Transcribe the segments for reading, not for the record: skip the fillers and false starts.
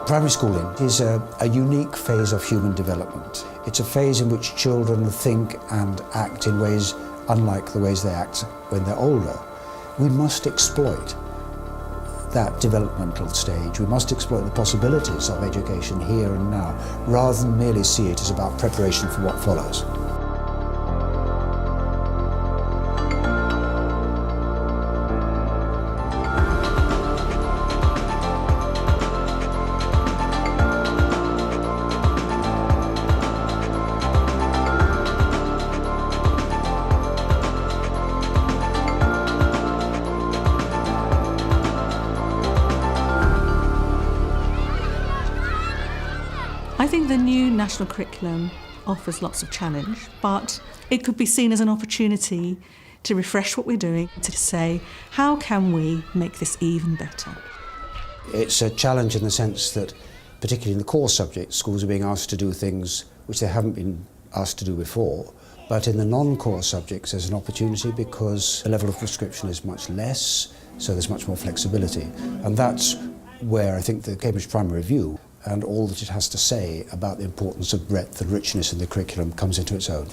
Primary schooling is a unique phase of human development. It's a phase in which children think and act in ways unlike the ways they act when they're older. We must exploit that developmental stage. We must exploit the possibilities of education here and now, rather than merely see it as about preparation for what follows. I think the new national curriculum offers lots of challenge, but it could be seen as an opportunity to refresh what we're doing, to say, how can we make this even better? It's a challenge in the sense that, particularly in the core subjects, schools are being asked to do things which they haven't been asked to do before. But in the non-core subjects, there's an opportunity because the level of prescription is much less, so there's much more flexibility. And that's where I think the Cambridge Primary Review and all that it has to say about the importance of breadth and richness in the curriculum comes into its own.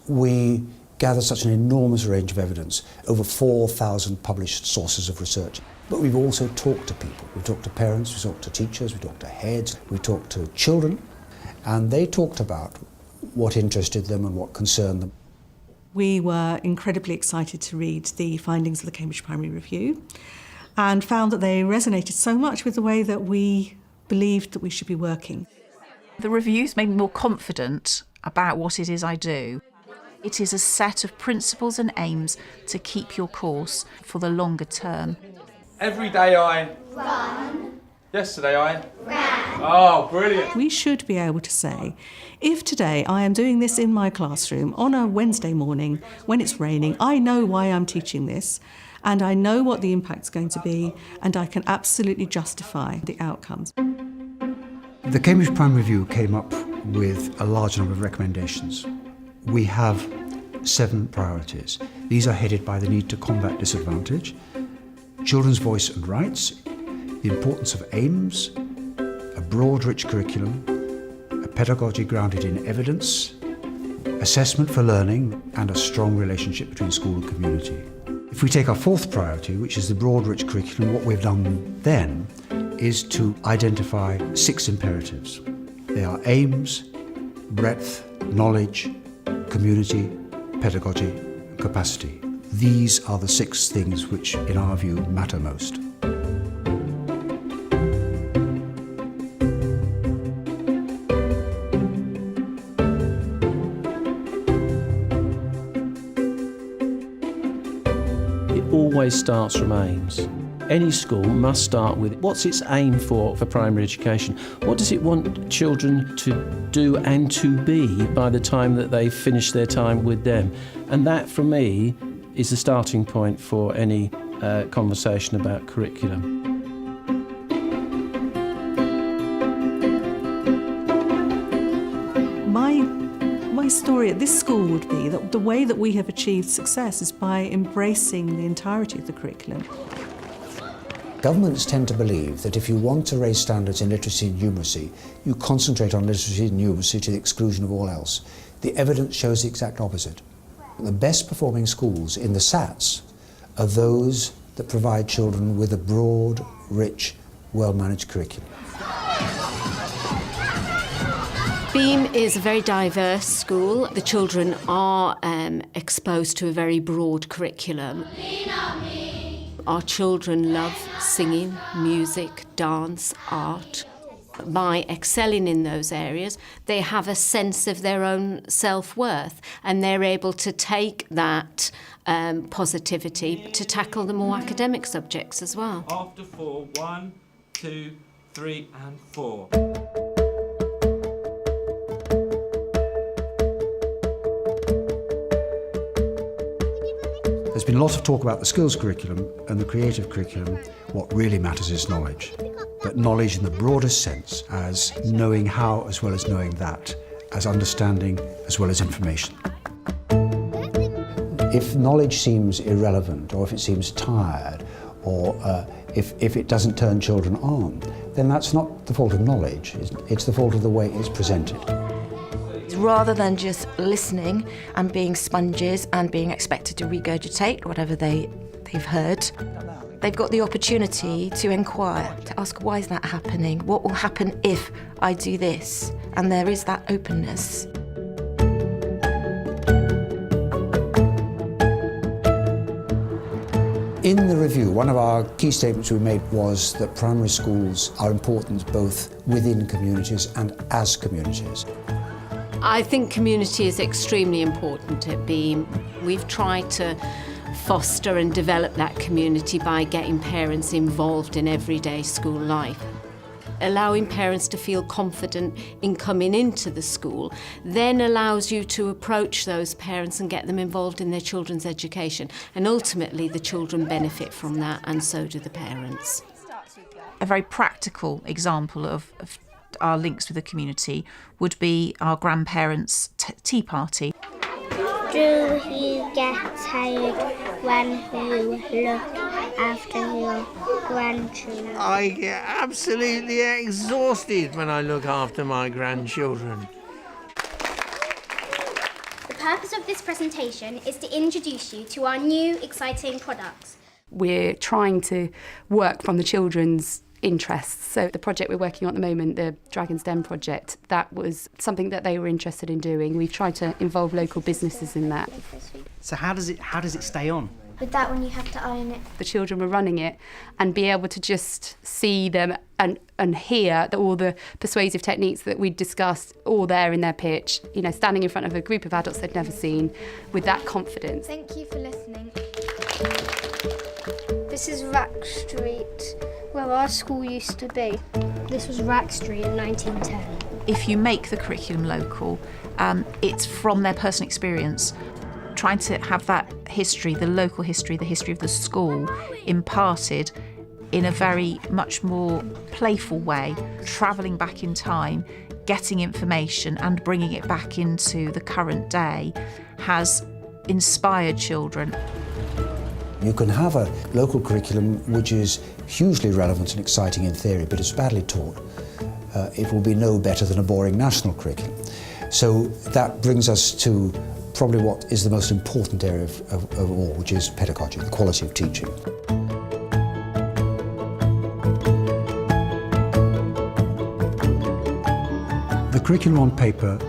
We gather such an enormous range of evidence, over 4,000 published sources of research. But we've also talked to people. We've talked to parents, we've talked to teachers, we've talked to heads, we've talked to children, and they talked about what interested them and what concerned them. We were incredibly excited to read the findings of the Cambridge Primary Review and found that they resonated so much with the way that we believed that we should be working. The reviews made me more confident about what it is I do. It is a set of principles and aims to keep your course for the longer term. Every day I run. Yesterday I ran. Oh, brilliant. We should be able to say, if today I am doing this in my classroom on a Wednesday morning when it's raining, I know why I'm teaching this, and I know what the impact's going to be, and I can absolutely justify the outcomes. The Cambridge Primary Review came up with a large number of recommendations. We have 7 priorities. These are headed by the need to combat disadvantage, children's voice and rights, the importance of aims, a broad, rich curriculum, a pedagogy grounded in evidence, assessment for learning, and a strong relationship between school and community. If we take our 4th priority, which is the broad, rich curriculum, what we've done then is to identify 6 imperatives. They are aims, breadth, knowledge, community, pedagogy, and capacity. These are the 6 things which, in our view, matter most. It always starts from aims. Any school must start with what's its aim for primary education? What does it want children to do and to be by the time that they finish their time with them? And that, for me, is the starting point for any conversation about curriculum. My story at this school would be that the way that we have achieved success is by embracing the entirety of the curriculum. Governments tend to believe that if you want to raise standards in literacy and numeracy, you concentrate on literacy and numeracy to the exclusion of all else. The evidence shows the exact opposite. The best performing schools in the SATs are those that provide children with a broad, rich, well-managed curriculum. Beam is a very diverse school. The children are exposed to a very broad curriculum. Our children love singing, music, dance, art. By excelling in those areas, they have a sense of their own self-worth, and they're able to take that positivity to tackle the more academic subjects as well. After 4, 1, 2, 3 and 4. There's been a lot of talk about the skills curriculum and the creative curriculum. What really matters is knowledge. But knowledge in the broadest sense, as knowing how as well as knowing that, as understanding as well as information. If knowledge seems irrelevant, or if it seems tired, or if it doesn't turn children on, then that's not the fault of knowledge, it's the fault of the way it's presented. Rather than just listening and being sponges and being expected to regurgitate whatever they've heard, they've got the opportunity to inquire, to ask, why is that happening? What will happen if I do this? And there is that openness. In the review, one of our key statements we made was that primary schools are important both within communities and as communities. I think community is extremely important at Beam. We've tried to foster and develop that community by getting parents involved in everyday school life. Allowing parents to feel confident in coming into the school then allows you to approach those parents and get them involved in their children's education. And ultimately, the children benefit from that, and so do the parents. A very practical example of our links with the community would be our grandparents' tea party. Do you get tired when you look after your grandchildren? I get absolutely exhausted when I look after my grandchildren. The purpose of this presentation is to introduce you to our new exciting products. We're trying to work from the children's interests. So the project we're working on at the moment, the Dragon's Den project, that was something that they were interested in doing. We've tried to involve local businesses in that. So how does it stay on? With that one you have to iron it. The children were running it and be able to just see them and hear all the persuasive techniques that we'd discussed all there in their pitch, you know, standing in front of a group of adults they'd never seen with that confidence. Thank you for listening. This is Rack Street, where our school used to be. This was Rack Street in 1910. If you make the curriculum local, it's from their personal experience. Trying to have that history, the local history, the history of the school, imparted in a very much more playful way, travelling back in time, getting information and bringing it back into the current day, has inspired children. You can have a local curriculum which is hugely relevant and exciting in theory, but it's badly taught. It will be no better than a boring national curriculum. So that brings us to probably what is the most important area of all, which is pedagogy, the quality of teaching. The curriculum on paper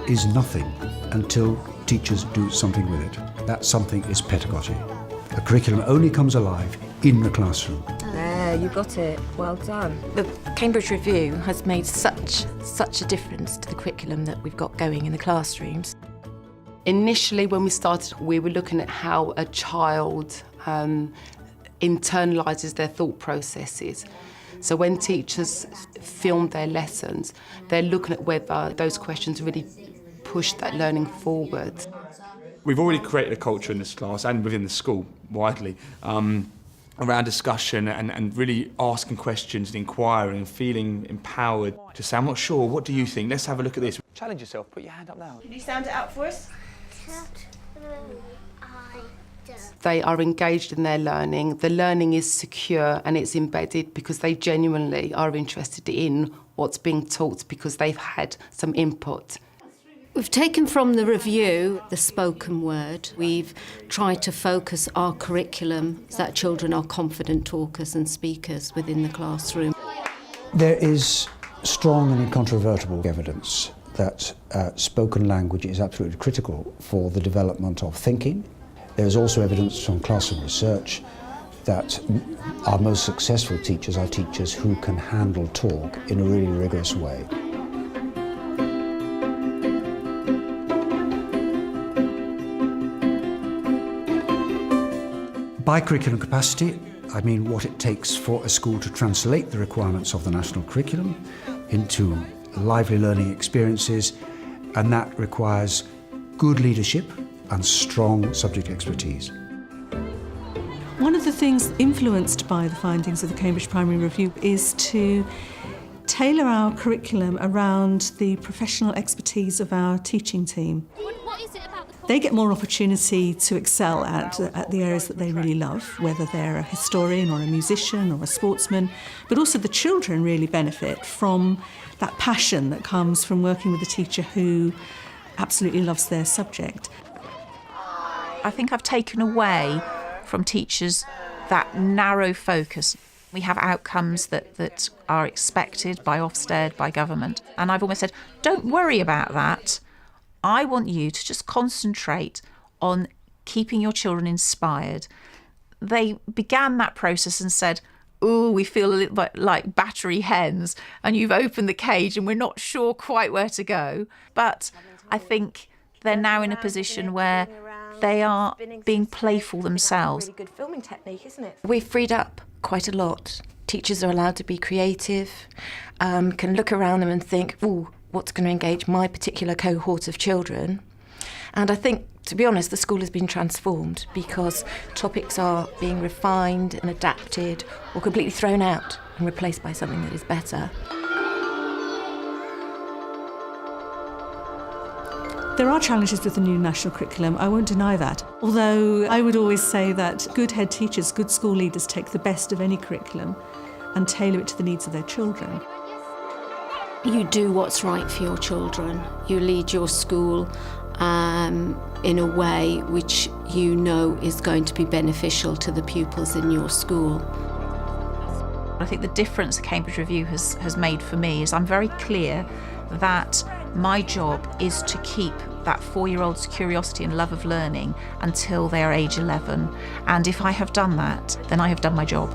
is nothing until teachers do something with it. That something is pedagogy. A curriculum only comes alive in the classroom. There, you got it. Well done. The Cambridge Review has made such a difference to the curriculum that we've got going in the classrooms. Initially, when we started, we were looking at how a child internalises their thought processes. So when teachers film their lessons, they're looking at whether those questions really push that learning forward. We've already created a culture in this class and within the school widely around discussion and really asking questions and inquiring and feeling empowered to say, I'm not sure, what do you think? Let's have a look at this. Challenge yourself, put your hand up now. Can you sound it out for us? They are engaged in their learning. The learning is secure and it's embedded because they genuinely are interested in what's being taught because they've had some input. We've taken from the review the spoken word. We've tried to focus our curriculum so that children are confident talkers and speakers within the classroom. There is strong and incontrovertible evidence that spoken language is absolutely critical for the development of thinking. There is also evidence from classroom research that our most successful teachers are teachers who can handle talk in a really rigorous way. By curriculum capacity, I mean what it takes for a school to translate the requirements of the national curriculum into lively learning experiences, and that requires good leadership and strong subject expertise. One of the things influenced by the findings of the Cambridge Primary Review is to tailor our curriculum around the professional expertise of our teaching team. they get more opportunity to excel at the areas that they really love, whether they're a historian or a musician or a sportsman. But also the children really benefit from that passion that comes from working with a teacher who absolutely loves their subject. I think I've taken away from teachers that narrow focus. We have outcomes that are expected by Ofsted, by government. And I've almost said, don't worry about that. I want you to just concentrate on keeping your children inspired. They began that process and said, oh, we feel a little bit like battery hens and you've opened the cage and we're not sure quite where to go. But I think they're now in a position where they are being playful themselves. Really good filming technique, isn't it? We've freed up quite a lot. Teachers are allowed to be creative, can look around them and think, oh, what's going to engage my particular cohort of children? And I think, to be honest, the school has been transformed because topics are being refined and adapted or completely thrown out and replaced by something that is better. There are challenges with the new national curriculum, I won't deny that. Although I would always say that good head teachers, good school leaders take the best of any curriculum and tailor it to the needs of their children. You do what's right for your children. You lead your school in a way which you know is going to be beneficial to the pupils in your school. I think the difference that Cambridge Review has made for me is I'm very clear that my job is to keep that 4-year-old's curiosity and love of learning until they are age 11. And if I have done that, then I have done my job.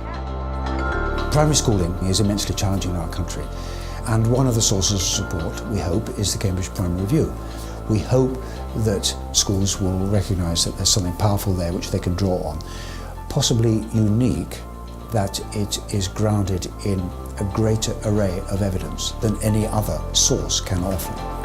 Primary schooling is immensely challenging in our country, and one of the sources of support, we hope, is the Cambridge Primary Review. We hope that schools will recognise that there's something powerful there which they can draw on, possibly unique, that it is grounded in a greater array of evidence than any other source can offer.